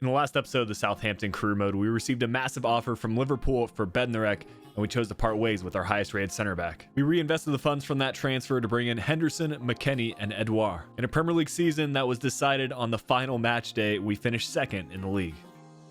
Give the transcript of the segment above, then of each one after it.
In the last episode of the Southampton Career Mode, we received a massive offer from Liverpool for Bednarek, and we chose to part ways with our highest rated center back. We reinvested the funds from that transfer to bring in Henderson, McKennie, and Edouard. In a Premier League season that was decided on the final match day, we finished second in the league.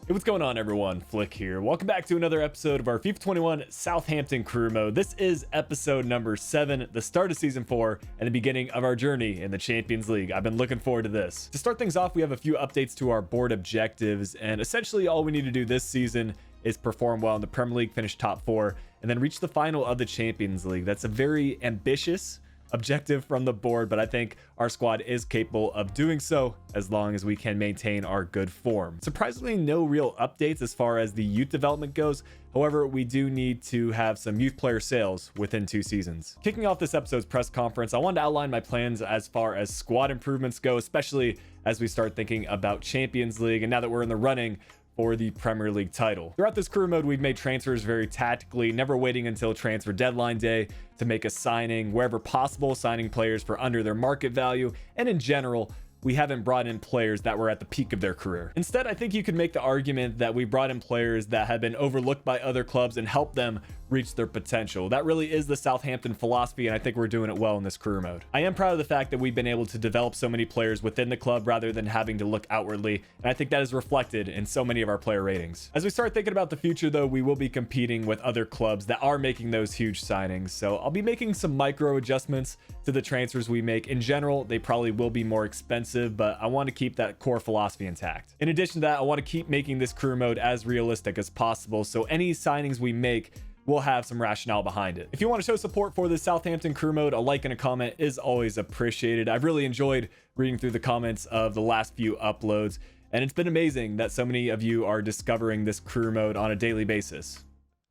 Hey, what's going on, everyone? Flick here. Welcome back to another episode of our FIFA 21 Southampton Career Mode. This is episode number 7, the start of season 4, and the beginning of our journey in the Champions League. I've been looking forward to this. To start things off, we have a few updates to our board objectives, and essentially all we need to do this season is perform well in the Premier League, finish top 4, and then reach the final of the Champions League. That's a very ambitious objective from the board, but I think our squad is capable of doing so as long as we can maintain our good form. Surprisingly, no real updates as far as the youth development goes. However, we do need to have some youth player sales within 2 seasons. Kicking off this episode's press conference, I wanted to outline my plans as far as squad improvements go, especially as we start thinking about Champions League and now that we're in the running for the Premier League title. Throughout this career mode, we've made transfers very tactically, never waiting until transfer deadline day to make a signing wherever possible, signing players for under their market value, and in general, we haven't brought in players that were at the peak of their career. Instead, I think you could make the argument that we brought in players that have been overlooked by other clubs and helped them reach their potential. That really is the Southampton philosophy, and I think we're doing it well in this career mode. I am proud of the fact that we've been able to develop so many players within the club rather than having to look outwardly, and I think that is reflected in so many of our player ratings. As we start thinking about the future, though, we will be competing with other clubs that are making those huge signings, so I'll be making some micro adjustments to the transfers we make. In general, they probably will be more expensive, but I want to keep that core philosophy intact. In addition to that, I want to keep making this career mode as realistic as possible, so any signings we make will have some rationale behind it. If you want to show support for the Southampton Career Mode, a like and a comment is always appreciated. I've really enjoyed reading through the comments of the last few uploads, and it's been amazing that so many of you are discovering this career mode on a daily basis.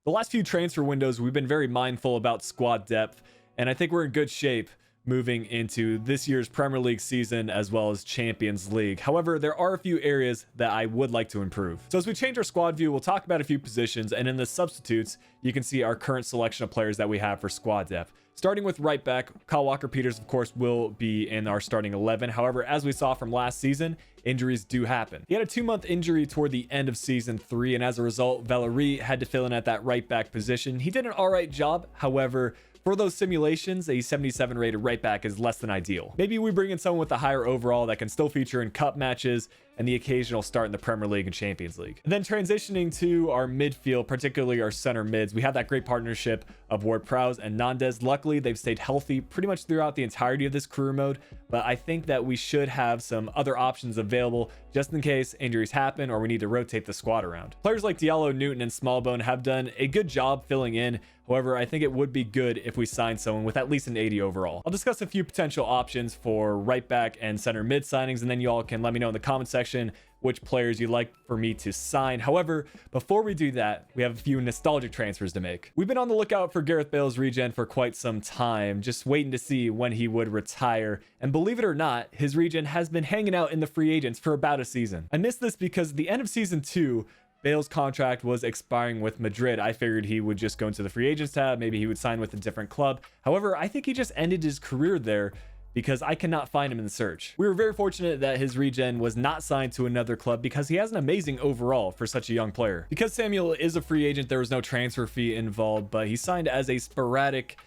The last few transfer windows, we've been very mindful about squad depth, and I think we're in good shape moving into this year's Premier League season as well as Champions League. However, there are a few areas that I would like to improve. So as we change our squad view, we'll talk about a few positions, and in the substitutes, you can see our current selection of players that we have for squad depth. Starting with right back, Kyle Walker-Peters, of course, will be in our starting 11. However, as we saw from last season, injuries do happen. He had a 2-month injury toward the end of season 3, and as a result, Valerie had to fill in at that right back position. He did an all right job. However, for those simulations, a 77 rated right back is less than ideal. Maybe we bring in someone with a higher overall that can still feature in cup matches and the occasional start in the Premier League and Champions League. And then transitioning to our midfield, particularly our center mids, we have that great partnership of Ward-Prowse and Nandez. Luckily, they've stayed healthy pretty much throughout the entirety of this career mode, but I think that we should have some other options available just in case injuries happen or we need to rotate the squad around. Players like Diallo, Newton, and Smallbone have done a good job filling in. However, I think it would be good if we signed someone with at least an 80 overall. I'll discuss a few potential options for right back and center mid signings, and then you all can let me know in the comment section which players you'd like for me to sign. However, before we do that, we have a few nostalgic transfers to make. We've been on the lookout for Gareth Bale's regen for quite some time, just waiting to see when he would retire. And believe it or not, his regen has been hanging out in the free agents for about a season. I missed this because at the end of season 2, Bale's contract was expiring with Madrid. I figured he would just go into the free agents tab. Maybe he would sign with a different club. However, I think he just ended his career there because I cannot find him in the search. We were very fortunate that his regen was not signed to another club because he has an amazing overall for such a young player. Because Samuel is a free agent, there was no transfer fee involved, but he signed as a sporadic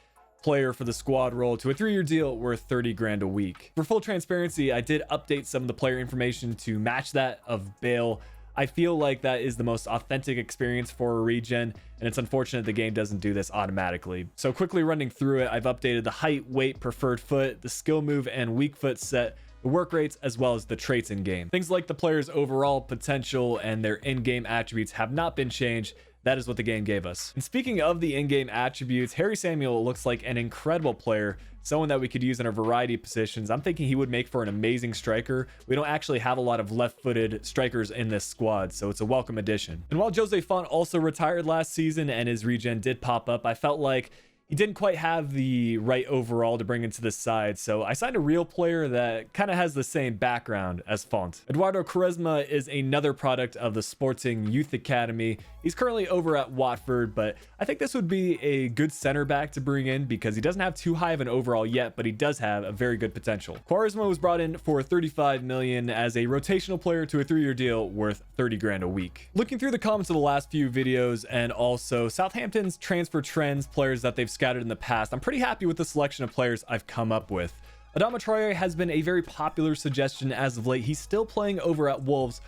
player for the squad role to a 3-year deal worth 30 grand a week. For full transparency, I did update some of the player information to match that of Bale. I feel like that is the most authentic experience for a regen, and it's unfortunate the game doesn't do this automatically. So quickly running through it, I've updated the height, weight, preferred foot, the skill move, and weak foot set, the work rates, as well as the traits in game. Things like the player's overall potential and their in-game attributes have not been changed. That is what the game gave us. And speaking of the in-game attributes, Harry Samuel looks like an incredible player, someone that we could use in a variety of positions. I'm thinking he would make for an amazing striker. We don't actually have a lot of left-footed strikers in this squad, so it's a welcome addition. And while Jose Font also retired last season and his regen did pop up, I felt like he didn't quite have the right overall to bring into the side, so I signed a real player that kind of has the same background as Font. Eduardo Quaresma is another product of the Sporting Youth Academy. He's currently over at Watford, but I think this would be a good center back to bring in because he doesn't have too high of an overall yet, but he does have a very good potential. Quaresma was brought in for 35 million as a rotational player to a 3-year deal worth 30 grand a week. Looking through the comments of the last few videos and also Southampton's transfer trends, players that they've scouted in the past, I'm pretty happy with the selection of players I've come up with. Adama Traore has been a very popular suggestion as of late. He's still playing over at Wolves.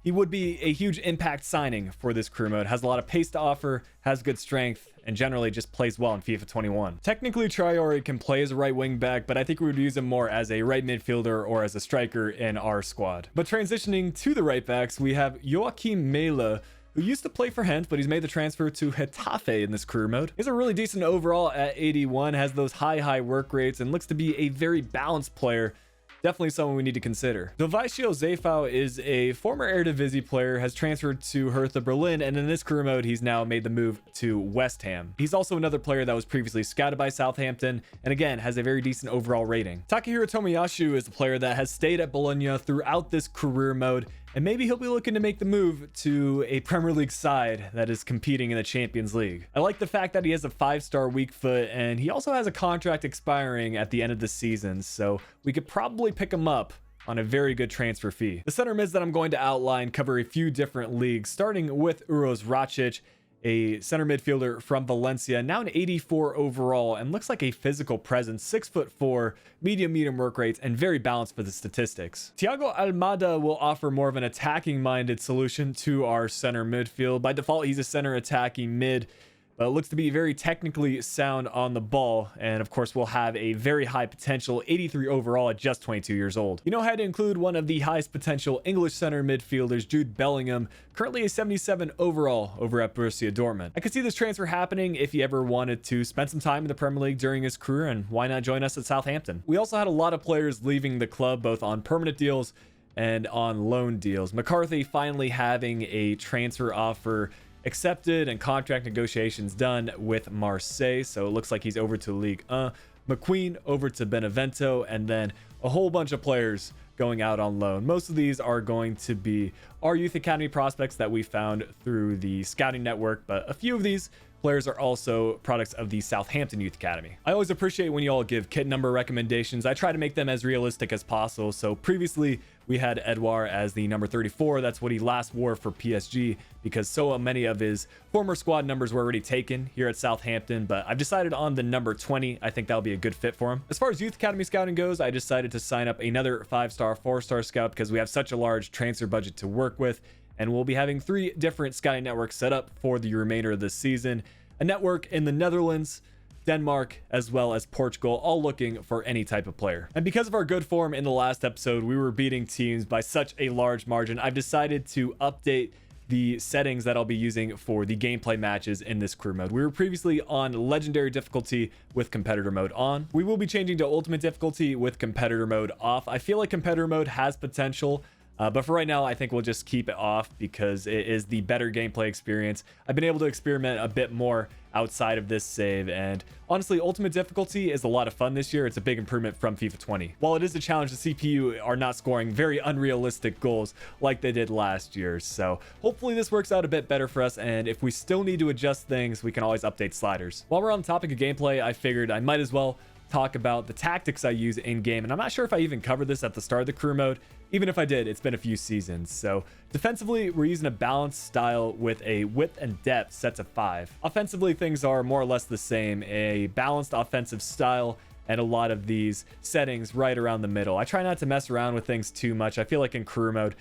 He would be a huge impact signing for this career mode. Has a lot of pace to offer, has good strength, and generally just plays well in FIFA 21. Technically, Traore can play as a right wing back, but I think we would use him more as a right midfielder or as a striker in our squad. But transitioning to the right backs, we have Joaquim Mela, who used to play for Gent, but he's made the transfer to Getafe in this career mode. He's a really decent overall at 81, has those high work rates, and looks to be a very balanced player. Definitely someone we need to consider. Dovicio Zefau is a former Eredivisie player, has transferred to Hertha Berlin, and in this career mode, he's now made the move to West Ham. He's also another player that was previously scouted by Southampton, and again, has a very decent overall rating. Takahiro Tomiyasu is a player that has stayed at Bologna throughout this career mode, and maybe he'll be looking to make the move to a Premier League side that is competing in the Champions League. I like the fact that he has a 5-star weak foot, and he also has a contract expiring at the end of the season, so we could probably pick him up on a very good transfer fee. The center mids that I'm going to outline cover a few different leagues, starting with Uros Racic, a center midfielder from Valencia, now an 84 overall, and looks like a physical presence, 6'4", medium work rates, and very balanced for the statistics. Thiago Almada will offer more of an attacking-minded solution to our center midfield. By default, he's a center attacking mid, but looks to be very technically sound on the ball, and of course will have a very high potential, 83 overall at just 22 years old. You know, I had to include one of the highest potential English center midfielders, Jude Bellingham, currently a 77 overall over at Borussia Dortmund. I could see this transfer happening if he ever wanted to spend some time in the Premier League during his career, and why not join us at Southampton? We also had a lot of players leaving the club, both on permanent deals and on loan deals. McCarthy finally having a transfer offer accepted and contract negotiations done with Marseille, so it looks like he's over to Ligue 1. McQueen over to Benevento, and then a whole bunch of players going out on loan. Most of these are going to be our youth academy prospects that we found through the scouting network, but a few of these players are also products of the Southampton Youth Academy. I always appreciate when you all give kit number recommendations. I try to make them as realistic as possible. So previously we had Edouard as the number 34. That's what he last wore for PSG because so many of his former squad numbers were already taken here at Southampton, but I've decided on the number 20. I think that'll be a good fit for him. As far as Youth Academy scouting goes, I decided to sign up another 5-star, 4-star scout because we have such a large transfer budget to work with. And we'll be having 3 different scouting networks set up for the remainder of the season. A network in the Netherlands, Denmark, as well as Portugal, all looking for any type of player. And because of our good form in the last episode, we were beating teams by such a large margin, I've decided to update the settings that I'll be using for the gameplay matches in this career mode. We were previously on legendary difficulty with competitor mode on. We will be changing to ultimate difficulty with competitor mode off. I feel like competitor mode has potential, but for right now, I think we'll just keep it off because it is the better gameplay experience. I've been able to experiment a bit more outside of this save, and honestly, ultimate difficulty is a lot of fun this year. It's a big improvement from FIFA 20. While it is a challenge, the CPU are not scoring very unrealistic goals like they did last year, so hopefully this works out a bit better for us, and if we still need to adjust things, we can always update sliders. While we're on the topic of gameplay, I figured I might as well talk about the tactics I use in game, and I'm not sure if I even covered this at the start of the career mode. Even if I did, it's been a few seasons. So defensively, we're using a balanced style with a width and depth set to 5. Offensively, things are more or less the same, a balanced offensive style and a lot of these settings right around the middle. I try not to mess around with things too much. I feel like in career mode,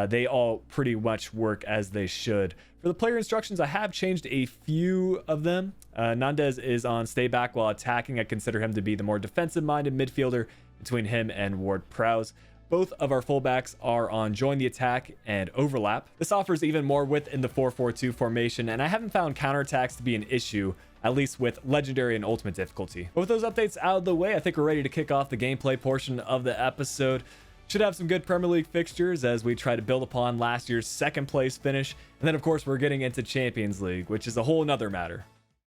they all pretty much work as they should. For the player instructions, I have changed a few of them. Nandez is on stay back while attacking. I consider him to be the more defensive-minded midfielder between him and Ward-Prowse. Both of our fullbacks are on join the attack and overlap. This offers even more width in the 4-4-2 formation, and I haven't found counterattacks to be an issue, at least with legendary and ultimate difficulty. But with those updates out of the way, I think we're ready to kick off the gameplay portion of the episode. Should have some good Premier League fixtures as we try to build upon last year's second place finish. And then, of course, we're getting into Champions League, which is a whole nother matter.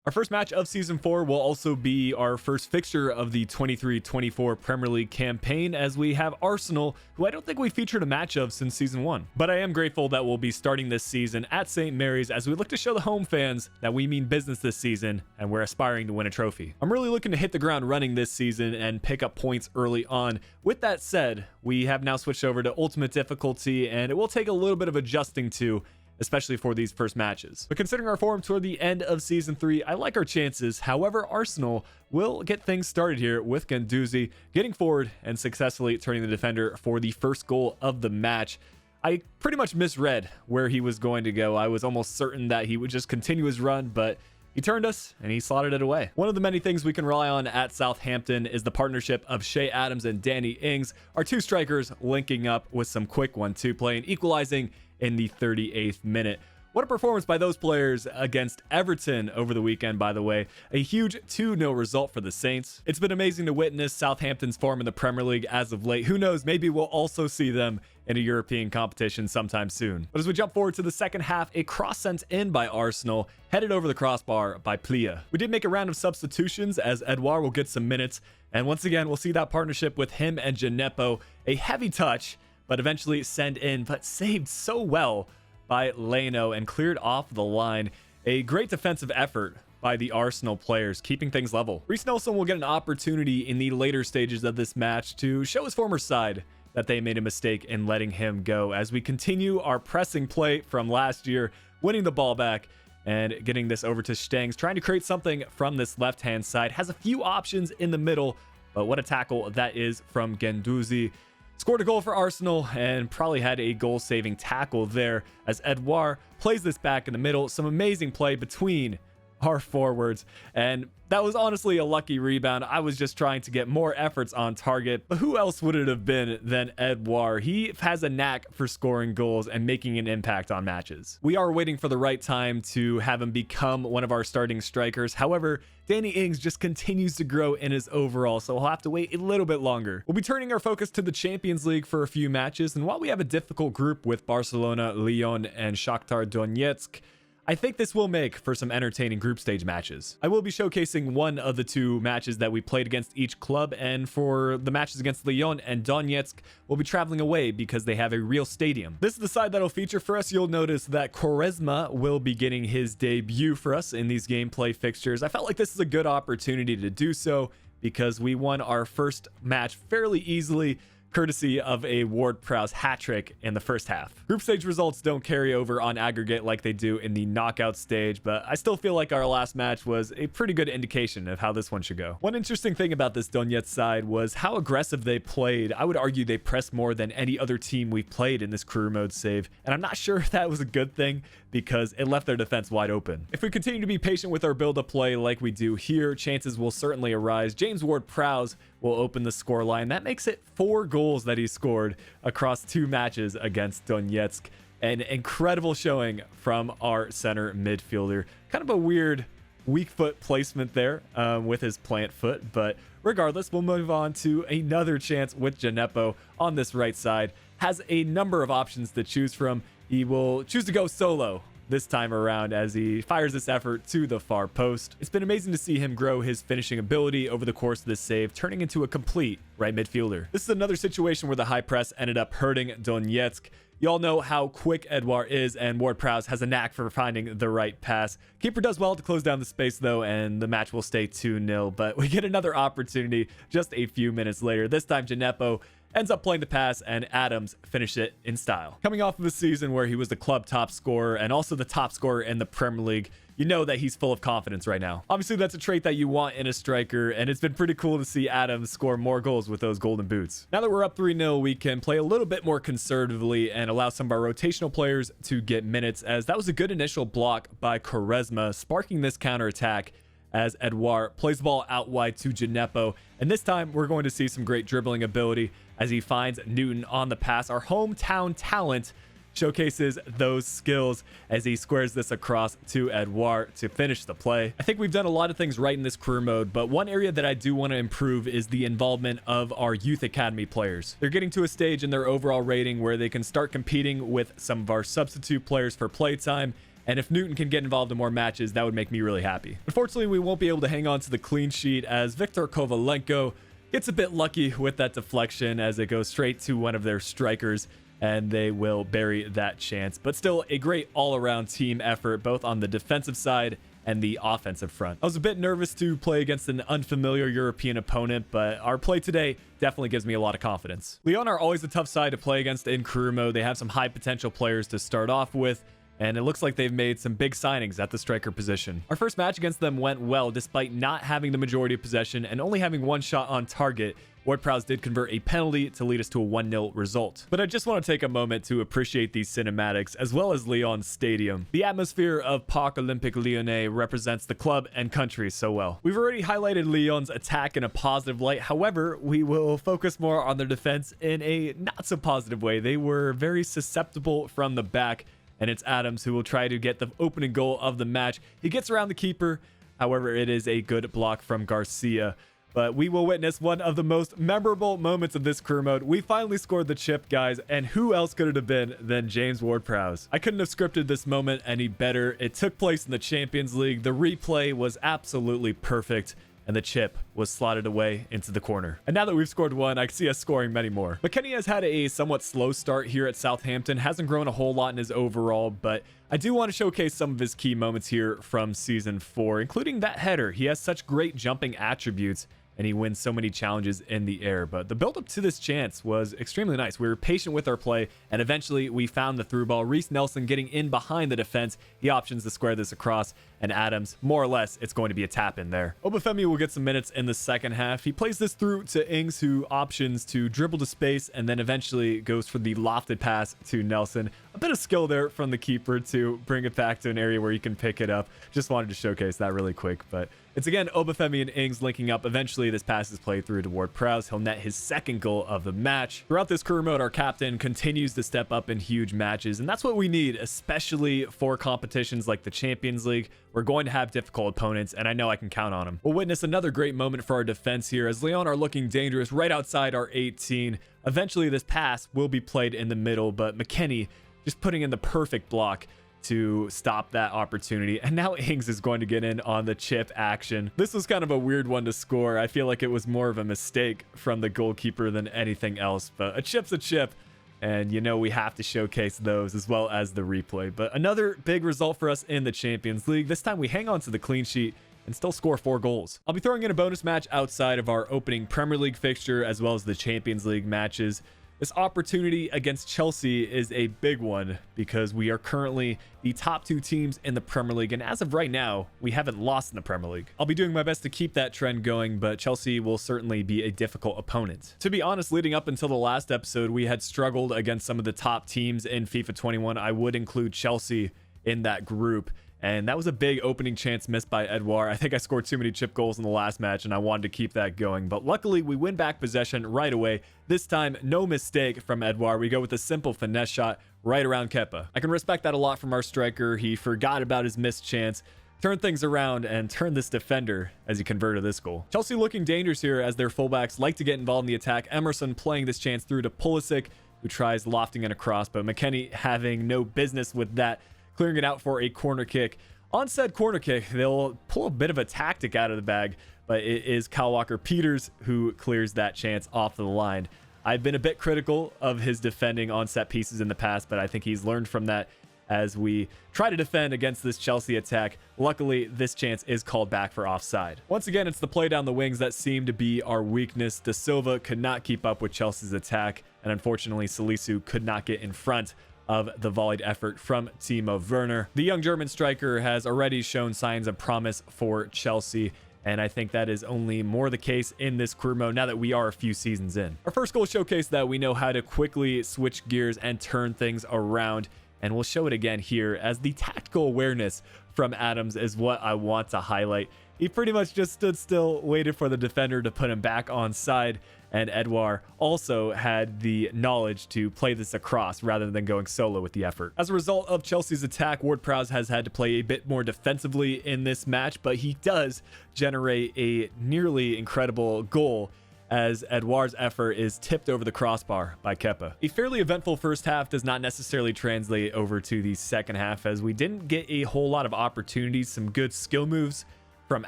Our first match of Season 4 will also be our first fixture of the 23-24 Premier League campaign, as we have Arsenal, who I don't think we featured a match of since Season 1. But I am grateful that we'll be starting this season at St. Mary's as we look to show the home fans that we mean business this season and we're aspiring to win a trophy. I'm really looking to hit the ground running this season and pick up points early on. With that said, we have now switched over to Ultimate Difficulty, and it will take a little bit of adjusting to, especially for these first matches. But considering our form toward the end of Season 3, I like our chances. However, Arsenal will get things started here with Guendouzi getting forward and successfully turning the defender for the first goal of the match. I pretty much misread where he was going to go. I was almost certain that he would just continue his run, but he turned us and he slotted it away. One of the many things we can rely on at Southampton is the partnership of Shea Adams and Danny Ings, our two strikers linking up with some quick 1-2 play and equalizing in the 38th minute. What a performance by those players against Everton over the weekend, by the way. A huge 2-0 result for the Saints. It's been amazing to witness Southampton's form in the Premier League as of late. Who knows, maybe we'll also see them in a European competition sometime soon. But as we jump forward to the second half, a cross sent in by Arsenal, headed over the crossbar by Plia. We did make a round of substitutions as Edouard will get some minutes, and once again, we'll see that partnership with him and Gineppo. A heavy touch, but eventually send in, but saved so well by Leno and cleared off the line. A great defensive effort by the Arsenal players, keeping things level. Reece Nelson will get an opportunity in the later stages of this match to show his former side that they made a mistake in letting him go, as we continue our pressing play from last year, winning the ball back and getting this over to Stengs, trying to create something from this left-hand side. Has a few options in the middle, but what a tackle that is from Guendouzi. Scored a goal for Arsenal and probably had a goal-saving tackle there as Edouard plays this back in the middle. Some amazing play between our forwards, and that was honestly a lucky rebound. I was just trying to get more efforts on target, but who else would it have been than Edouard? He has a knack for scoring goals and making an impact on matches. We are waiting for the right time to have him become one of our starting strikers. However, Danny Ings just continues to grow in his overall, so we'll have to wait a little bit longer. We'll be turning our focus to the Champions League for a few matches, and while we have a difficult group with Barcelona, Lyon, and Shakhtar Donetsk, I think this will make for some entertaining group stage matches. I will be showcasing one of the two matches that we played against each club, and for the matches against Lyon and Donetsk, we'll be traveling away because they have a real stadium. This is the side that'll feature for us. You'll notice that Quaresma will be getting his debut for us in these gameplay fixtures. I felt like this is a good opportunity to do so because we won our first match fairly easily, courtesy of a Ward-Prowse hat trick in the first half. Group stage results don't carry over on aggregate like they do in the knockout stage, but I still feel like our last match was a pretty good indication of how this one should go. One interesting thing about this Donetsk side was how aggressive they played. I would argue they pressed more than any other team we've played in this career mode save, and I'm not sure if that was a good thing because it left their defense wide open. If we continue to be patient with our build-up play like we do here, chances will certainly arise. James Ward-Prowse will open the scoreline. That makes it 4 goals that he scored across 2 matches against Donetsk. An incredible showing from our center midfielder. Kind of a weird weak foot placement there with his plant foot, but regardless, we'll move on to another chance with Gineppo on this right side. Has a number of options to choose from. He will choose to go solo this time around as he fires this effort to the far post. It's been amazing to see him grow his finishing ability over the course of this save, turning into a complete right midfielder. This is another situation where the high press ended up hurting Donetsk. Y'all know how quick Edouard is, and Ward-Prowse has a knack for finding the right pass. Keeper does well to close down the space though, and the match will stay 2-0, but we get another opportunity just a few minutes later. This time Gineppo ends up playing the pass, and Adams finished it in style. Coming off of a season where he was the club top scorer and also the top scorer in the Premier League, you know that he's full of confidence right now. Obviously, that's a trait that you want in a striker, and it's been pretty cool to see Adams score more goals with those golden boots. Now that we're up 3-0, we can play a little bit more conservatively and allow some of our rotational players to get minutes, as that was a good initial block by Quaresma, sparking this counterattack as Edouard plays the ball out wide to Gineppo. And this time, we're going to see some great dribbling ability as he finds Newton on the pass. Our hometown talent showcases those skills as he squares this across to Edouard to finish the play. I think we've done a lot of things right in this career mode, but one area that I do want to improve is the involvement of our youth academy players. They're getting to a stage in their overall rating where they can start competing with some of our substitute players for playtime, And if Newton can get involved in more matches, that would make me really happy. Unfortunately, we won't be able to hang on to the clean sheet as Viktor Kovalenko gets a bit lucky with that deflection as it goes straight to one of their strikers, and they will bury that chance. But still, a great all-around team effort, both on the defensive side and the offensive front. I was a bit nervous to play against an unfamiliar European opponent, but our play today definitely gives me a lot of confidence. Lyon are always a tough side to play against in career mode. They have some high potential players to start off with, and it looks like they've made some big signings at the striker position. Our first match against them went well despite not having the majority of possession and only having one shot on target. Ward-Prowse did convert a penalty to lead us to a 1-0 result. But I just want to take a moment to appreciate these cinematics as well as Lyon's stadium. The atmosphere of Parc Olympique Lyonnais represents the club and country so well. We've already highlighted Lyon's attack in a positive light. However, we will focus more on their defense in a not so positive way. They were very susceptible from the back, and it's Adams who will try to get the opening goal of the match. He gets around the keeper. However, it is a good block from Garcia. But we will witness one of the most memorable moments of this career mode. We finally scored the chip, guys, and who else could it have been than James Ward-Prowse? I couldn't have scripted this moment any better. It took place in the Champions League. The replay was absolutely perfect, and the chip was slotted away into the corner. And now that we've scored one, I see us scoring many more. McKennie has had a somewhat slow start here at Southampton, hasn't grown a whole lot in his overall, but I do want to showcase some of his key moments here from Season 4, including that header. He has such great jumping attributes, and he wins so many challenges in the air. But the build-up to this chance was extremely nice. We were patient with our play, and eventually we found the through ball. Reece Nelson getting in behind the defense. He options to square this across, and Adams, more or less, it's going to be a tap in there. Obafemi will get some minutes in the second half. He plays this through to Ings, who options to dribble to space, and then eventually goes for the lofted pass to Nelson. A bit of skill there from the keeper to bring it back to an area where he can pick it up. Just wanted to showcase that really quick, but it's again Obafemi and Ings linking up. Eventually, this pass is played through to Ward-Prowse. He'll net his second goal of the match. Throughout this career mode, our captain continues to step up in huge matches, and that's what we need, especially for competitions like the Champions League. We're going to have difficult opponents, and I know I can count on them. We'll witness another great moment for our defense here as Lyon are looking dangerous right outside our 18. Eventually, this pass will be played in the middle, but McKennie just putting in the perfect block to stop that opportunity. And now Ings is going to get in on the chip action. This was kind of a weird one to score. I feel like it was more of a mistake from the goalkeeper than anything else, but a chip's a chip. And you know, we have to showcase those as well as the replay. But another big result for us in the Champions League. This time we hang on to the clean sheet and still score 4 goals. I'll be throwing in a bonus match outside of our opening Premier League fixture as well as the Champions League matches. This opportunity against Chelsea is a big one because we are currently the top 2 teams in the Premier League, and as of right now, we haven't lost in the Premier League. I'll be doing my best to keep that trend going, but Chelsea will certainly be a difficult opponent. To be honest, leading up until the last episode, we had struggled against some of the top teams in FIFA 21. I would include Chelsea in that group. And that was a big opening chance missed by Edouard. I think I scored too many chip goals in the last match, and I wanted to keep that going. But luckily, we win back possession right away. This time, no mistake from Edouard. We go with a simple finesse shot right around Kepa. I can respect that a lot from our striker. He forgot about his missed chance, turned things around, and turned this defender as he converted this goal. Chelsea looking dangerous here as their fullbacks like to get involved in the attack. Emerson playing this chance through to Pulisic, who tries lofting it across, but McKennie having no business with that, clearing it out for a corner kick. On said corner kick, they'll pull a bit of a tactic out of the bag, but it is Kyle Walker-Peters who clears that chance off the line. I've been a bit critical of his defending on set pieces in the past, but I think he's learned from that as we try to defend against this Chelsea attack. Luckily, this chance is called back for offside. Once again, it's the play down the wings that seemed to be our weakness. De Silva could not keep up with Chelsea's attack, and unfortunately, Salisu could not get in front of the volleyed effort from Timo Werner. The young German striker has already shown signs of promise for Chelsea, and I think that is only more the case in this career mode now that we are a few seasons in. Our first goal showcased that we know how to quickly switch gears and turn things around, and we'll show it again here as the tactical awareness from Adams is what I want to highlight. He pretty much just stood still, waited for the defender to put him back on side, and Edouard also had the knowledge to play this across rather than going solo with the effort. As a result of Chelsea's attack, Ward-Prowse has had to play a bit more defensively in this match, but he does generate a nearly incredible goal as Edouard's effort is tipped over the crossbar by Kepa. A fairly eventful first half does not necessarily translate over to the second half, as we didn't get a whole lot of opportunities. Some good skill moves from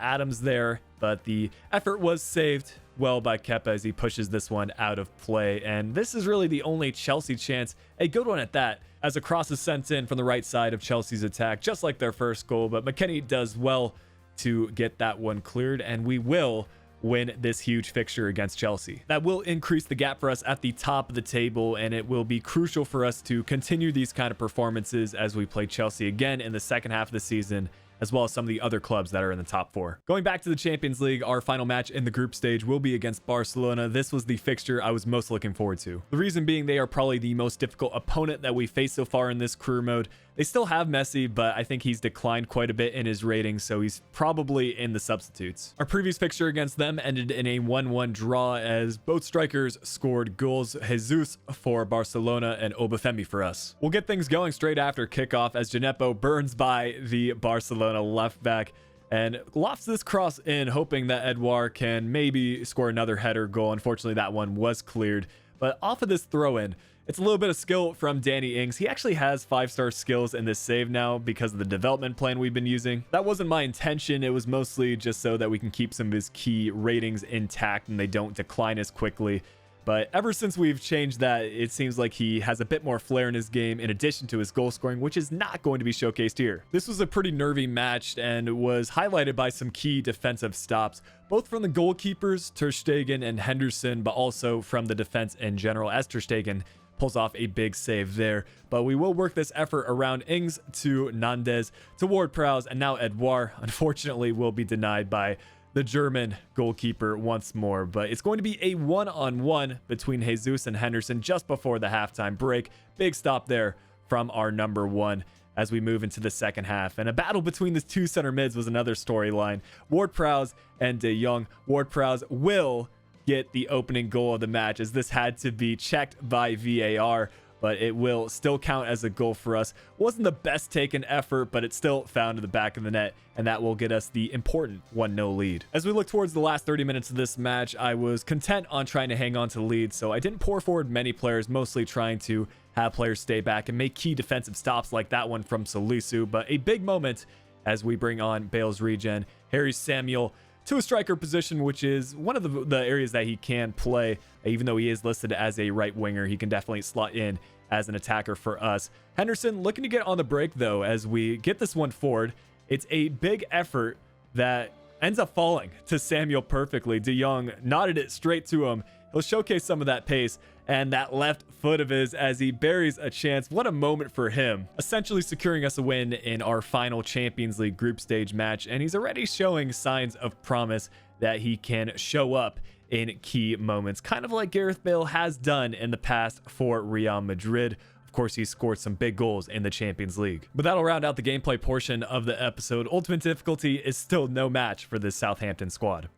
Adams there, but the effort was saved well by Kepa as he pushes this one out of play. And this is really the only Chelsea chance, a good one at that, as a cross is sent in from the right side of Chelsea's attack, just like their first goal. But McKennie does well to get that one cleared, and we will win this huge fixture against Chelsea. That will increase the gap for us at the top of the table, and it will be crucial for us to continue these kind of performances as we play Chelsea again in the second half of the season, as well as some of the other clubs that are in the top four. Going back to the Champions League, our final match in the group stage will be against Barcelona. This was the fixture I was most looking forward to. The reason being they are probably the most difficult opponent that we faced so far in this career mode. They still have Messi, but I think he's declined quite a bit in his rating, so he's probably in the substitutes. Our previous fixture against them ended in a 1-1 draw as both strikers scored goals, Jesus for Barcelona and Obafemi for us. We'll get things going straight after kickoff as Gineppo burns by the Barcelona left back and lofts this cross in, hoping that Edouard can maybe score another header goal. Unfortunately, that one was cleared, but off of this throw-in, it's a little bit of skill from Danny Ings. He actually has 5-star skills in this save now because of the development plan we've been using. That wasn't my intention. It was mostly just so that we can keep some of his key ratings intact and they don't decline as quickly. But ever since we've changed that, it seems like he has a bit more flair in his game in addition to his goal scoring, which is not going to be showcased here. This was a pretty nervy match and was highlighted by some key defensive stops, both from the goalkeepers, Ter Stegen and Henderson, but also from the defense in general, as Ter Stegen pulls off a big save there. But we will work this effort around Ings to Nandes to Ward-Prowse, and now Edouard, unfortunately, will be denied by the German goalkeeper once more. But it's going to be a one-on-one between Jesus and Henderson just before the halftime break. Big stop there from our number one as we move into the second half. And a battle between the two center mids was another storyline. Ward-Prowse and De Jong. Ward-Prowse will get the opening goal of the match, as this had to be checked by VAR, but it will still count as a goal for us. Wasn't the best taken effort, but it still found in the back of the net, and that will get us the important 1-0 lead. As we look towards the last 30 minutes of this match, I was content on trying to hang on to the lead, so I didn't pour forward many players, mostly trying to have players stay back and make key defensive stops like that one from Salisu. But a big moment as we bring on Bale's regen, Harry Samuel to a striker position, which is one of the areas that he can play. Even though he is listed as a right winger, he can definitely slot in as an attacker for us. Henderson looking to get on the break, though, as we get this one forward. It's a big effort that ends up falling to Samuel perfectly. De Jong nodded it straight to him. He'll showcase some of that pace and that left foot of his as he buries a chance. What a moment for him, essentially securing us a win in our final Champions League group stage match. And he's already showing signs of promise that he can show up in key moments, kind of like Gareth Bale has done in the past for Real Madrid. Of course, he scored some big goals in the Champions League. But that'll round out the gameplay portion of the episode. Ultimate difficulty is still no match for this Southampton squad.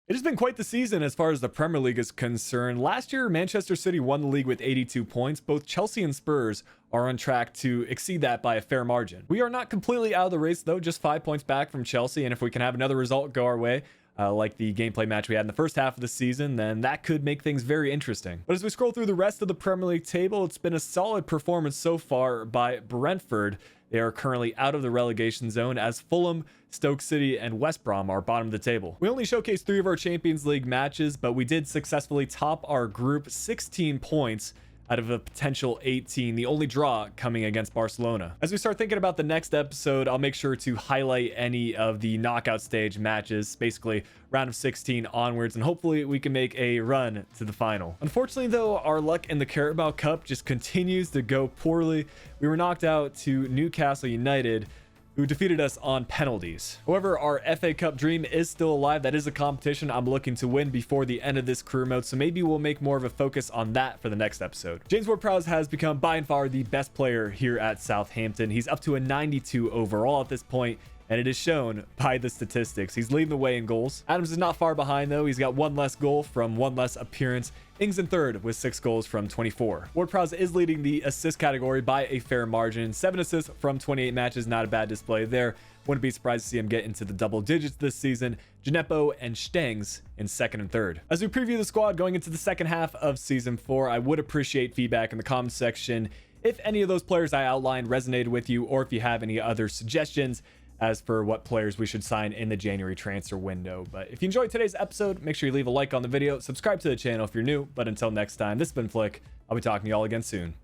It has been quite the season as far as the Premier League is concerned. Last year, Manchester City won the league with 82 points. Both Chelsea and Spurs are on track to exceed that by a fair margin. We are not completely out of the race, though, just 5 points back from Chelsea. And if we can have another result go our way, like the gameplay match we had in the first half of the season, then that could make things very interesting. But as we scroll through the rest of the Premier League table, it's been a solid performance so far by Brentford. They are currently out of the relegation zone, as Fulham, Stoke City, and West Brom are bottom of the table. We only showcased 3 of our Champions League matches, but we did successfully top our group 16 points out of a potential 18, the only draw coming against Barcelona. As we start thinking about the next episode, I'll make sure to highlight any of the knockout stage matches, basically round of 16 onwards, and hopefully we can make a run to the final. Unfortunately, though, our luck in the Carabao Cup just continues to go poorly. We were knocked out to Newcastle United, who defeated us on penalties. However, our FA Cup dream is still alive. That is a competition I'm looking to win before the end of this career mode, so maybe we'll make more of a focus on that for the next episode. James Ward-Prowse has become by and far the best player here at Southampton. He's up to a 92 overall at this point, and it is shown by the statistics. He's leading the way in goals. Adams is not far behind, though. He's got one less goal from one less appearance. Ings in third with 6 goals from 24. Ward-Prowse is leading the assist category by a fair margin. 7 assists from 28 matches, not a bad display there. Wouldn't be surprised to see him get into the double digits this season. Gineppo and Stengs in second and third. As we preview the squad going into the second half of Season 4, I would appreciate feedback in the comments section if any of those players I outlined resonated with you, or if you have any other suggestions as for what players we should sign in the January transfer window. But if you enjoyed today's episode, make sure you leave a like on the video, subscribe to the channel if you're new. But until next time, this has been Flick. I'll be talking to y'all again soon.